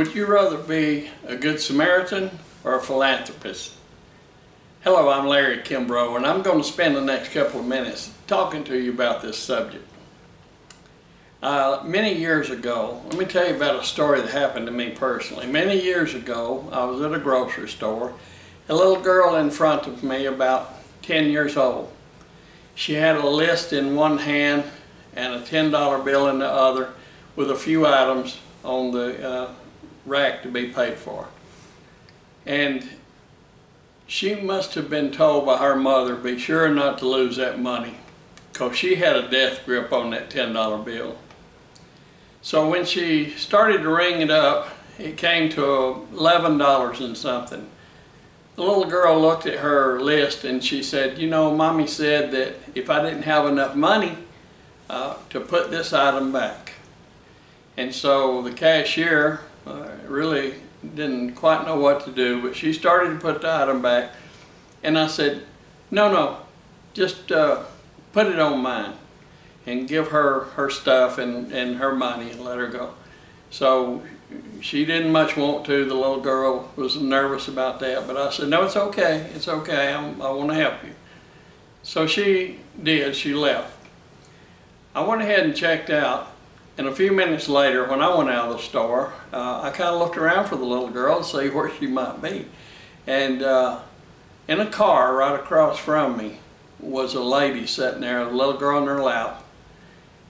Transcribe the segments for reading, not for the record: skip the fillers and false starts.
Would you rather be a good Samaritan or a philanthropist? Hello, I'm Larry Kimbrough, and I'm going to spend the next couple of minutes talking to you about this subject. Many years ago, let me tell you about a story that happened to me personally. Many years ago, I was at a grocery store. A little girl in front of me, about 10 years old. She had a list in one hand and a $10 bill in the other with a few items on the rack to be paid for. And she must have been told by her mother, be sure not to lose that money, because she had a death grip on that $10 bill. So when she started to ring it up, it came to $11 and something. The little girl looked at her list and she said, you know, Mommy said that if I didn't have enough money to put this item back. And so the cashier really didn't quite know what to do, but she started to put the item back. And I said, no, just put it on mine and give her her stuff and her money and let her go. So she didn't much want to. The little girl was nervous about that, but I said, no, it's okay, I want to help you. So she did, she left. I went ahead and checked out, and a few minutes later when I went out of the store, I kind of looked around for the little girl to see where she might be. And in a car right across from me was a lady sitting there, a little girl in her lap,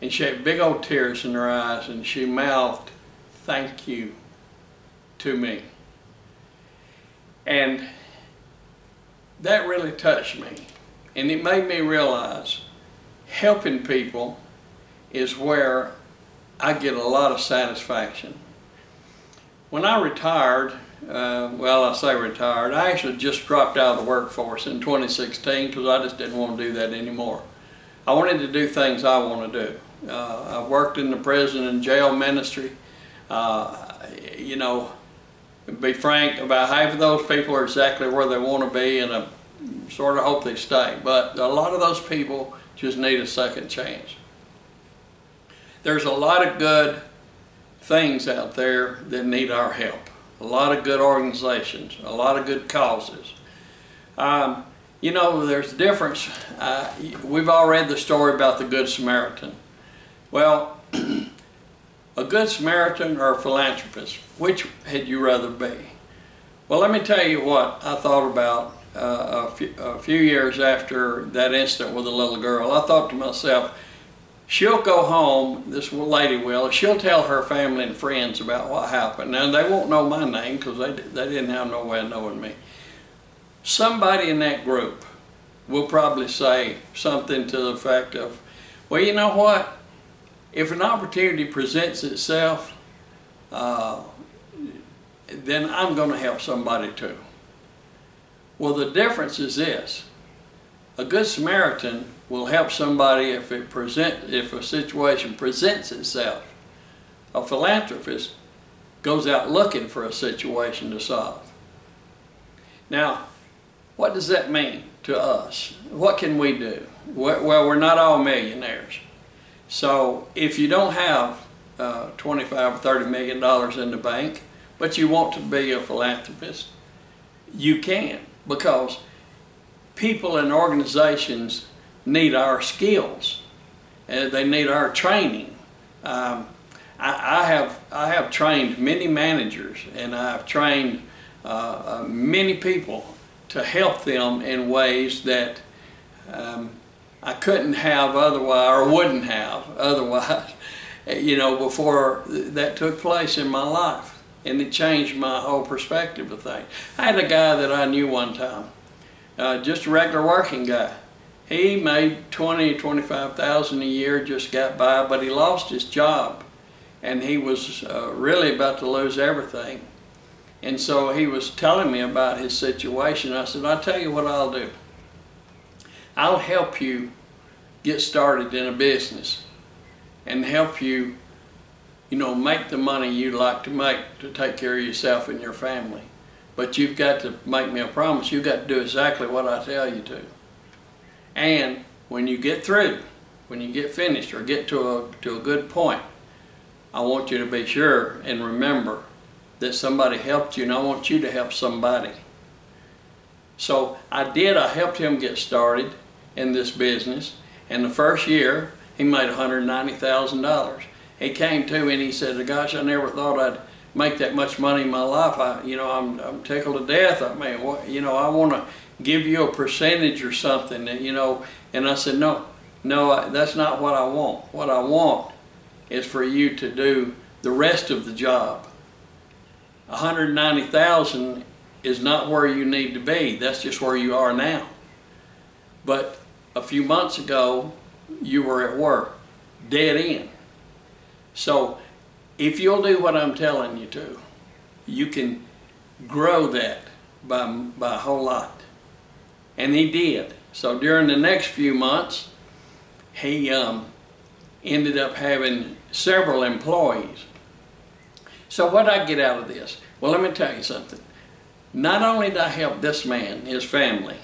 and she had big old tears in her eyes, and she mouthed, "Thank you," to me. And that really touched me, and it made me realize helping people is where I get a lot of satisfaction. When I retired, well, I say retired, I actually just dropped out of the workforce in 2016 because I just didn't want to do that anymore. I wanted to do things I want to do. I worked in the prison and jail ministry. You know, to be frank, about half of those people are exactly where they want to be, and I sort of hope they stay. But a lot of those people just need a second chance. There's a lot of good things out there that need our help. A lot of good organizations, a lot of good causes. You know, there's a difference. We've all read the story about the Good Samaritan. Well, a Good Samaritan or a philanthropist, which had you rather be? Well, let me tell you what I thought about a few years after that incident with the little girl. I thought to myself, she'll go home, this lady will, she'll tell her family and friends about what happened. Now, they won't know my name because they didn't have no way of knowing me. Somebody in that group will probably say something to the effect of, well, you know what? If an opportunity presents itself, then I'm going to help somebody too. Well, the difference is this. A Good Samaritan will help somebody if a situation presents itself. A philanthropist goes out looking for a situation to solve. Now, what does that mean to us? What can we do? Well, we're not all millionaires. So if you don't have $25 or $30 million in the bank, but you want to be a philanthropist, you can, because people and organizations need our skills, and they need our training. I have trained many managers, and I've trained many people to help them in ways that I couldn't have otherwise, or wouldn't have otherwise, you know, before that took place in my life. And it changed my whole perspective of things. I had a guy that I knew one time, just a regular working guy. He made $20,000, $25,000 a year, just got by, but he lost his job. And he was really about to lose everything. And so he was telling me about his situation. I said, I'll tell you what I'll do. I'll help you get started in a business and help you, you know, make the money you'd like to make to take care of yourself and your family. But you've got to make me a promise. You've got to do exactly what I tell you to. And when you get through, when you get finished or get to a good point, I want you to be sure and remember that somebody helped you, and I want you to help somebody. So I helped him get started in this business, and the first year he made $190,000. He came to me and he said, gosh, I never thought I'd make that much money in my life. I'm tickled to death. I mean, I want to give you a percentage or something, and I said, no, that's not what I want. What I want is for you to do the rest of the job. $190,000 is not where you need to be. That's just where you are now. But a few months ago, you were at work, dead end. So if you'll do what I'm telling you to, you can grow that by a whole lot. And he did. So during the next few months, he ended up having several employees. So what did I get out of this? Well, let me tell you something. Not only did I help this man, his family,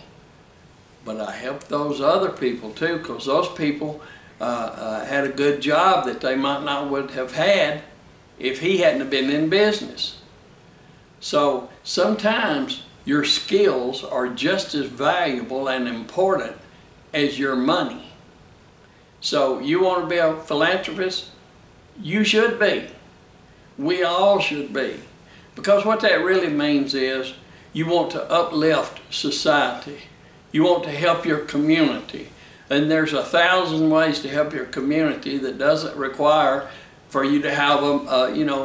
but I helped those other people too, because those people had a good job that they might not would have had if he hadn't have been in business. So sometimes your skills are just as valuable and important as your money. So you want to be a philanthropist? You should be. We all should be. Because what that really means is you want to uplift society. You want to help your community. And there's 1,000 ways to help your community that doesn't require for you to have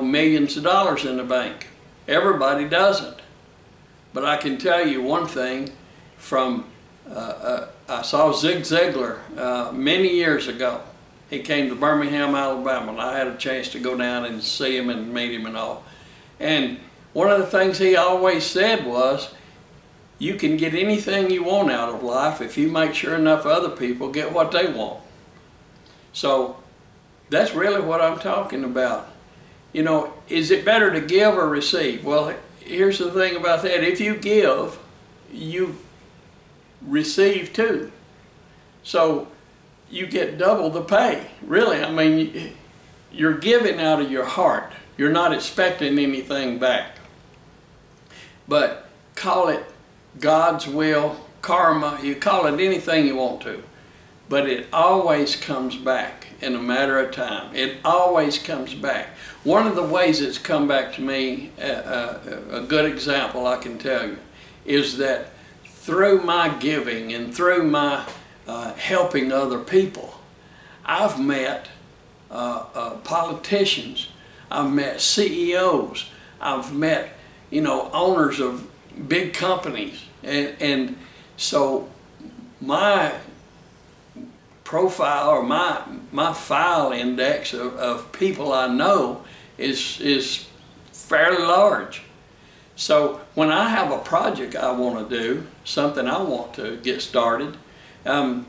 millions of dollars in the bank. Everybody doesn't. But I can tell you one thing from, I saw Zig Ziglar many years ago. He came to Birmingham, Alabama, and I had a chance to go down and see him and meet him and all. And one of the things he always said was, you can get anything you want out of life if you make sure enough other people get what they want. So that's really what I'm talking about. Is it better to give or receive? Well, here's the thing about that. If you give, you receive too. So you get double the pay. Really, I mean, you're giving out of your heart. You're not expecting anything back. But call it God's will, karma, you call it anything you want to. But it always comes back in a matter of time. It always comes back. One of the ways it's come back to me, a good example I can tell you, is that through my giving and through my helping other people, I've met politicians, I've met CEOs, I've met owners of big companies, and so my profile or my file index of people I know is fairly large. So when I have a project I want to do, something I want to get started, I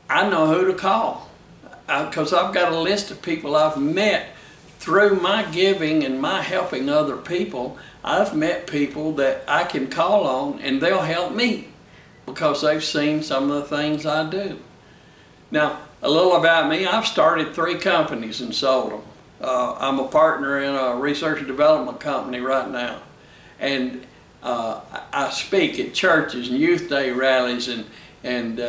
know who to call, because I've got a list of people I've met through my giving and my helping other people. I've met people that I can call on and they'll help me because they've seen some of the things I do. Now, a little about me. I've started 3 companies and sold them. I'm a partner in a research and development company right now. And I speak at churches and youth day rallies and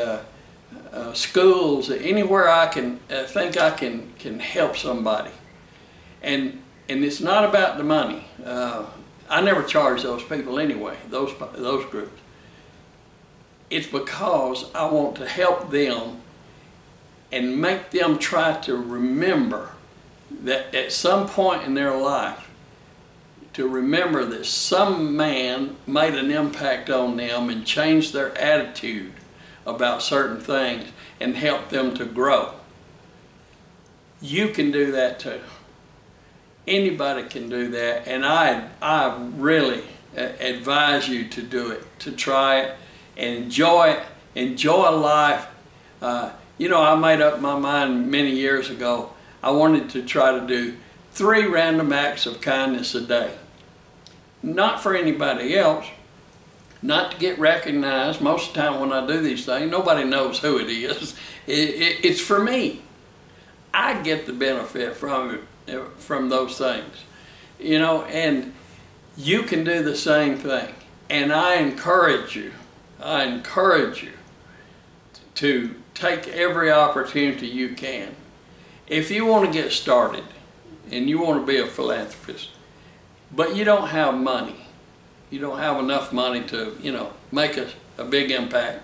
schools, anywhere I can think I can help somebody. And it's not about the money. I never charge those people anyway, those groups. It's because I want to help them and make them try to remember that at some point in their life, to remember that some man made an impact on them and changed their attitude about certain things and helped them to grow. You can do that too. Anybody can do that, and I really advise you to do it, to try it, and enjoy life. I made up my mind many years ago. I wanted to try to do 3 random acts of kindness a day. Not for anybody else, not to get recognized. Most of the time when I do these things, nobody knows who it is. It's for me. I get the benefit from those things, and You can do the same thing. And I encourage you to take every opportunity you can. If you want to get started and you want to be a philanthropist, but you don't have money, you don't have enough money to, make a big impact,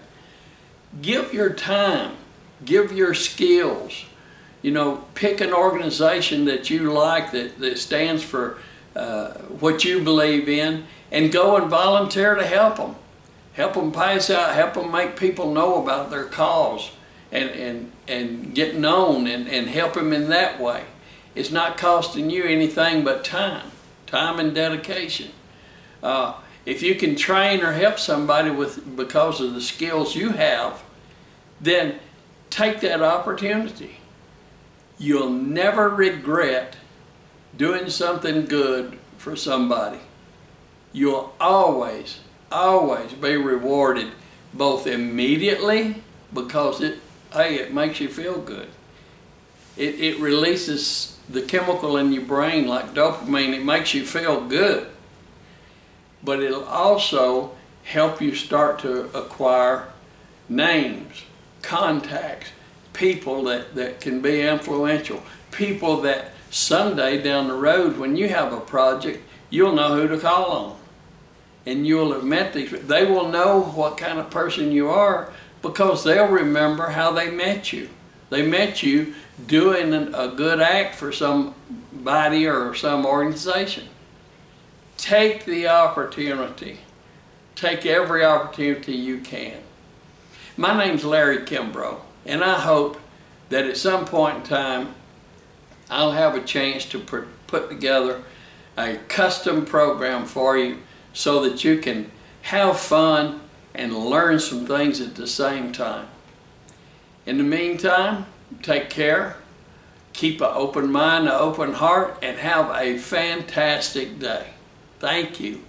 give your time, give your skills. Pick an organization that you like that stands for what you believe in, and go and volunteer to help them. Help them pass out, help them make people know about their cause and get known and help them in that way. It's not costing you anything but time and dedication. If you can train or help somebody because of the skills you have, then take that opportunity. You'll never regret doing something good for somebody. You'll always be rewarded, both immediately, because it makes you feel good. It releases the chemical in your brain like dopamine. It makes you feel good. But it'll also help you start to acquire names, contacts, people that can be influential, people that someday down the road, when you have a project, you'll know who to call on. And you'll have met these. They will know what kind of person you are because they'll remember how they met you. They met you doing a good act for somebody or some organization. Take the opportunity. Take every opportunity you can. My name's Larry Kimbrough, and I hope that at some point in time I'll have a chance to put together a custom program for you so that you can have fun and learn some things at the same time. In the meantime, take care, keep an open mind, an open heart, and have a fantastic day. Thank you.